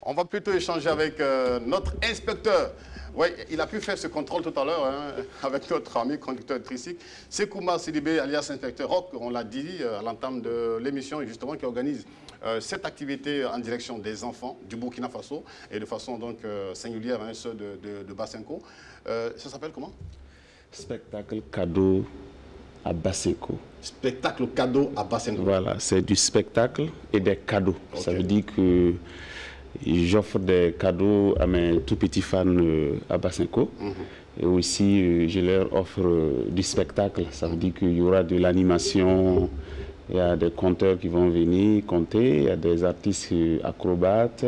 On va plutôt échanger avec notre inspecteur. Oui, il a pu faire ce contrôle tout à l'heure avec notre ami conducteur tricycle. C'est Kouma Sidibé, alias inspecteur Rock, on l'a dit à l'entame de l'émission, justement, qui organise cette activité en direction des enfants du Burkina Faso et de façon donc singulière, ceux de Basenko. Ça s'appelle comment? Spectacle cadeau à Basenko. Spectacle cadeau à Basenko. Voilà, c'est du spectacle et des cadeaux. Okay. Ça veut dire que j'offre des cadeaux à mes tout petits fans à Basenko. Et aussi, je leur offre du spectacle. Ça veut dire qu'il y aura de l'animation, il y a des conteurs qui vont venir compter, il y a des artistes acrobates,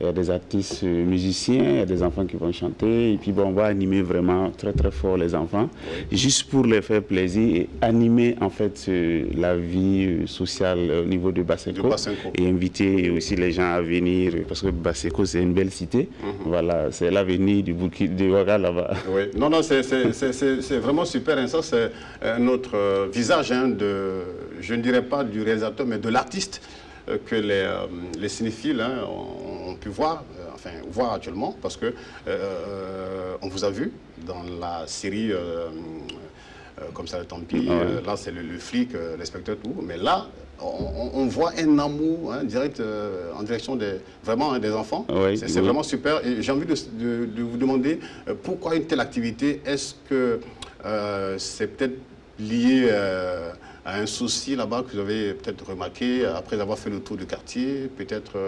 il y a des artistes musiciens, il y a des enfants qui vont chanter. Et puis bon, on va animer vraiment très très fort les enfants, juste pour les faire plaisir et animer en fait la vie sociale au niveau de Basenko. Et inviter aussi les gens à venir, parce que Basenko c'est une belle cité. Voilà, c'est l'avenir du Burkina, du Ouaga là-bas. Oui. Non, non, c'est vraiment super. Hein. Ça, c'est notre visage, je ne dirais pas du réalisateur, mais de l'artiste que les cinéphiles ont pu voir, voir actuellement, parce que on vous a vu dans la série comme ça, tant pis. Là, c'est le flic, l'inspecteur, tout. Mais là, on voit un amour direct en direction des enfants. Oui, c'est vraiment super. Et j'ai envie de vous demander pourquoi une telle activité. Est-ce que c'est peut-être lié à un souci là-bas que vous avez peut-être remarqué après avoir fait le tour du quartier? Peut-être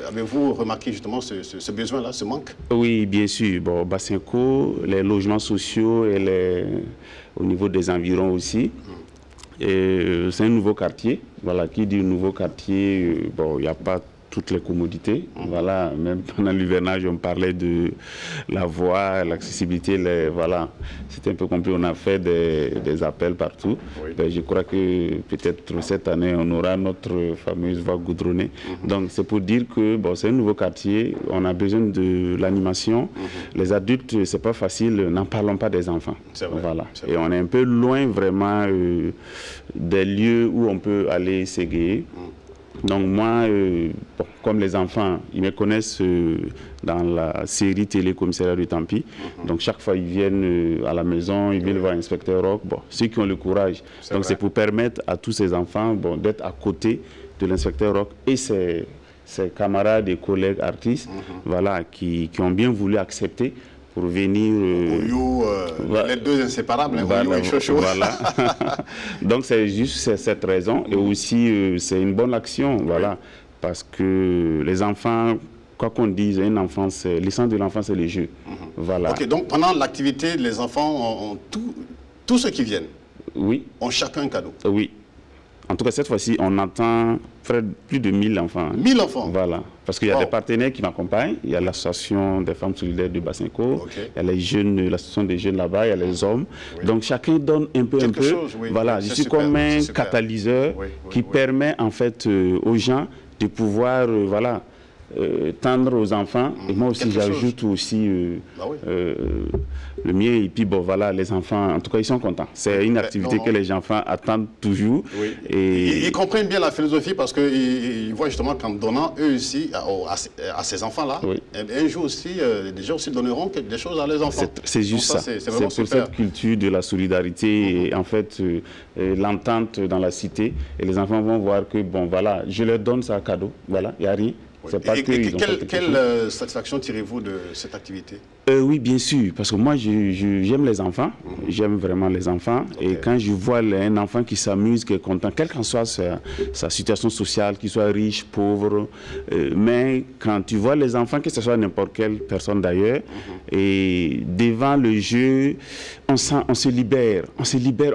avez-vous remarqué justement ce besoin-là, ce manque? Oui, bien sûr. Bon, Basenko, les logements sociaux et au niveau des environs aussi. C'est un nouveau quartier. Voilà, qui dit nouveau quartier, bon, il n'y a pas toutes les commodités. Voilà, même pendant l'hivernage, on parlait de la voie, l'accessibilité, voilà. C'était un peu compliqué. On a fait des appels partout. Ben, je crois que peut-être cette année, on aura notre fameuse voie goudronnée. Donc, c'est pour dire que bon, c'est un nouveau quartier. On a besoin de l'animation. Les adultes, c'est pas facile. N'en parlons pas des enfants. Vrai, voilà. Et on est un peu loin vraiment des lieux où on peut aller s'égayer. Donc moi, bon, comme les enfants, ils me connaissent dans la série télé Commissariat du Tampi. Donc chaque fois ils viennent à la maison, ils viennent voir l'inspecteur Rock. Bon, ceux qui ont le courage. Donc c'est pour permettre à tous ces enfants bon, d'être à côté de l'inspecteur Rock et ses camarades et collègues artistes voilà, qui ont bien voulu accepter pour venir... les deux inséparables, voilà, voilà. Donc c'est juste cette raison. Et aussi, c'est une bonne action, voilà. Parce que les enfants, quoi qu'on dise, l'essence de l'enfant, c'est les jeux. Voilà. Ok, donc pendant l'activité, les enfants ont tous ceux qui viennent ont chacun un cadeau. Oui. En tout cas, cette fois-ci, on attend plus de 1000 enfants. 1000 enfants? Voilà. Parce qu'il y a des partenaires qui m'accompagnent. Il y a l'association des femmes solidaires de Basenko. Il y a les jeunes, l'association des jeunes là-bas. Il y a les hommes. Donc, chacun donne un peu. Voilà. Je suis comme un catalyseur qui permet, en fait, aux gens de pouvoir, voilà, tendre aux enfants. Et moi aussi, j'ajoute aussi le mien. Et puis, bon, voilà, les enfants, en tout cas, ils sont contents. C'est une activité que les enfants attendent toujours. Et ils comprennent bien la philosophie parce qu'ils voient justement qu'en donnant, eux aussi, à ces enfants-là, un jour aussi, des gens aussi donneront des choses à les enfants. C'est juste ça. C'est pour cette culture de la solidarité et en fait, l'entente dans la cité. Et les enfants vont voir que, bon, voilà, je leur donne ça à cadeau. Voilà, il n'y a rien. Quelle satisfaction tirez-vous de cette activité? Oui, bien sûr, parce que moi, j'aime les enfants, j'aime vraiment les enfants. Et quand je vois un enfant qui s'amuse, qui est content, quelle qu'en soit sa situation sociale, qu'il soit riche, pauvre, mais quand tu vois les enfants, que ce soit n'importe quelle personne d'ailleurs, et devant le jeu, on se libère,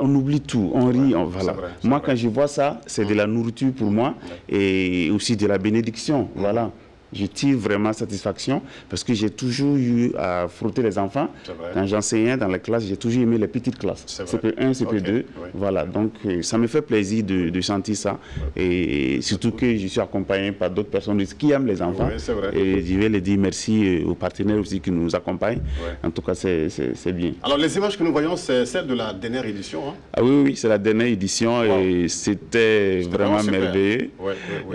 on oublie tout, on rit, voilà. Moi, quand je vois ça, c'est de la nourriture pour moi et aussi de la bénédiction, voilà. je tire vraiment satisfaction parce que j'ai toujours eu à frotter les enfants. Quand j'enseignais dans les classes, j'ai toujours aimé les petites classes. CP1, CP2. Voilà, donc ça me fait plaisir de sentir ça. Et surtout que je suis accompagné par d'autres personnes qui aiment les enfants. Et je vais les dire merci aux partenaires aussi qui nous accompagnent. En tout cas, c'est bien. Alors, les images que nous voyons, c'est celle de la dernière édition. Hein? Ah oui, c'est la dernière édition et c'était vraiment merveilleux.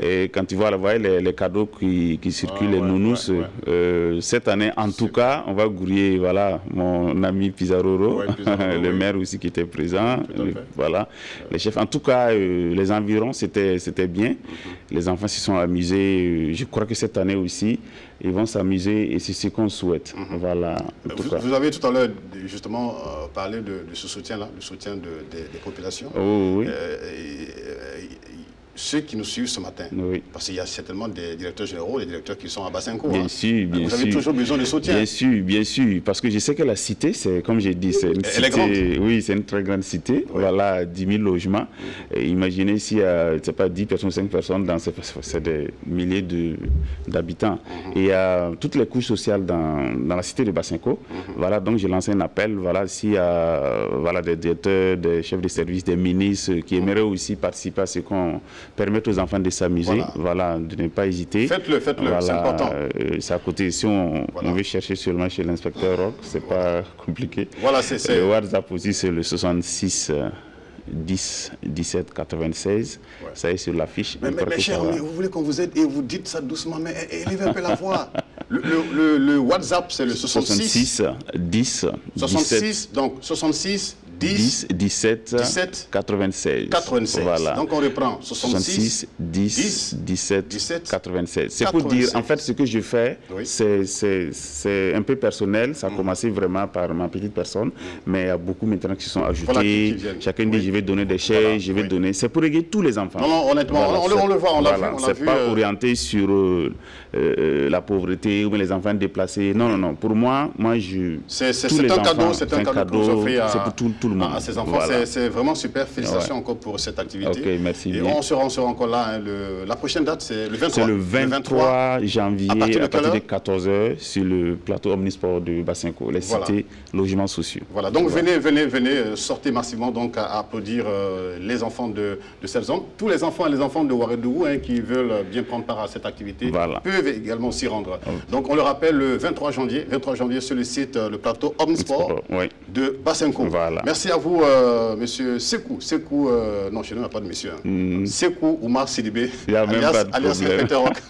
Et quand tu vois les cadeaux qui circulent, les nounous, cette année, en tout cas, on va grouiller, voilà, mon ami Pizarro, le maire aussi qui était présent, voilà, les chefs. En tout cas, les environs, c'était bien. Les enfants s'y sont amusés. Je crois que cette année aussi, ils vont s'amuser et c'est ce qu'on souhaite. Voilà. Vous avez tout à l'heure justement parlé de ce soutien-là, le soutien des populations. Oui. Ceux qui nous suivent ce matin, parce qu'il y a certainement des directeurs généraux, des directeurs qui sont à Bassenco. Bien sûr, bien sûr. Vous avez toujours besoin de soutien. Bien sûr, parce que je sais que la cité, c'est, comme j'ai dit, c'est une cité. Elle est grande. Oui, c'est une très grande cité. Voilà, 10 000 logements. Et imaginez s'il y a, je sais pas, 10 personnes, 5 personnes, c'est des milliers d'habitants. Et il y a toutes les couches sociales dans la cité de Bassenco. Voilà, donc j'ai lancé un appel. Voilà, s'il y a des directeurs, des chefs de service, des ministres qui aimeraient aussi participer à ce qu'on permettre aux enfants de s'amuser, voilà, de ne pas hésiter. Faites-le, voilà, c'est important. C'est à côté, si on veut chercher seulement chez l'inspecteur Rock, c'est pas compliqué. Voilà, le WhatsApp aussi, c'est le 66 10 17 96. Ça est sur l'affiche. Mais cher, vous voulez qu'on vous aide et vous dites ça doucement, mais élevez un peu la voix. Le WhatsApp, c'est le 66 10 66, donc 66 10 17 96. Voilà. Donc on reprend 66 10 17 96. C'est pour dire, en fait, ce que je fais, c'est un peu personnel. Ça a commencé vraiment par ma petite personne, mais il y a beaucoup maintenant qui se sont ajoutés. Chacun dit, je vais donner des chèques, je vais donner. C'est pour aider tous les enfants. Non, honnêtement, on le voit, on l'a vu. C'est pas orienté sur la pauvreté ou les enfants déplacés. Non. Pour moi, c'est un cadeau, c'est un cadeau que vous offrez pour tout le monde. À ces enfants. C'est vraiment super. Félicitations encore pour cette activité. Ok, merci bien. Et on sera encore là. Hein, la prochaine date, c'est le 23. C'est le 23 janvier à partir de 14 h sur le plateau Omnisport de Bassenco, les cités logements sociaux. Voilà, donc venez, sortez massivement donc à applaudir les enfants de Selzon. Tous les enfants et les enfants de Ouagadougou qui veulent bien prendre part à cette activité peuvent également s'y rendre. Donc on le rappelle, le 23 janvier sur le site, le plateau Omnisport de Bassenco. Voilà. Merci à vous, monsieur Sekou. Non, chez nous, il n'y a pas de monsieur. Sekou Oumar Sidibé, alias Inspecteur Rock.